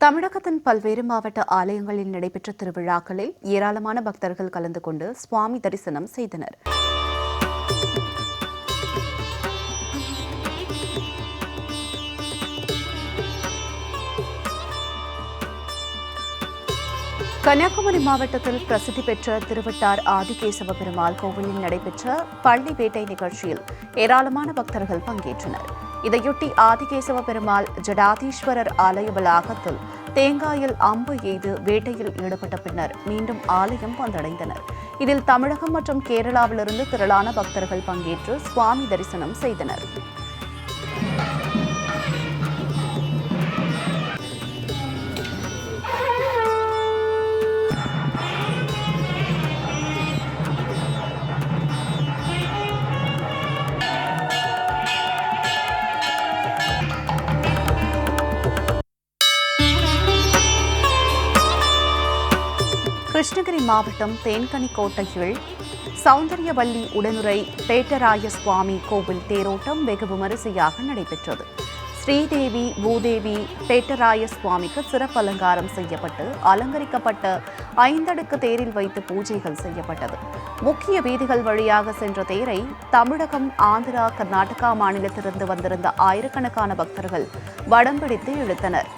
தமிழகத்தின் பல்வேறு மாவட்ட ஆலயங்களில் நடைபெற்ற திருவிழாக்களில் ஏராளமான பக்தர்கள் கலந்து கொண்டு சுவாமி தரிசனம் செய்தனர். கன்னியாகுமரி மாவட்டத்தில் பிரசித்தி பெற்ற திருவட்டார் ஆதிகேசவ பெருமாள் கோவிலில் நடைபெற்ற பள்ளி வேட்டை நிகழ்ச்சியில் ஏராளமான பக்தர்கள் பங்கேற்றனர். இதையொட்டி ஆதிகேசவ பெருமாள் ஜடாதீஸ்வரர் ஆலய வளாகத்தில் தேங்காயில் அம்பு எய்து வேட்டையில் ஈடுபட்ட பின்னர் மீண்டும் ஆலயம் வந்தடைந்தனர். இதில் தமிழகம் மற்றும் கேரளாவிலிருந்து திரளான பக்தர்கள் பங்கேற்று சுவாமி தரிசனம் செய்தனர். கிருஷ்ணகிரி மாவட்டம் தேன்கனிக்கோட்டையில் சௌந்தரியவல்லி உடனுரை பேட்டராய சுவாமி கோவில் தேரோட்டம் வெகு விமரிசையாக நடைபெற்றது. ஸ்ரீதேவி பூதேவி பேட்டராய சுவாமிக்கு சிறப்பு அலங்காரம் செய்யப்பட்டு அலங்கரிக்கப்பட்ட 5 அடுக்கு தேரில் வைத்து பூஜைகள் செய்யப்பட்டது. முக்கிய வீதிகள் வழியாக சென்ற தேரை தமிழகம், ஆந்திரா, கர்நாடகா மாநிலத்திலிருந்து வந்திருந்த ஆயிரக்கணக்கான பக்தர்கள் வடம் பிடித்து இழுத்தனர்.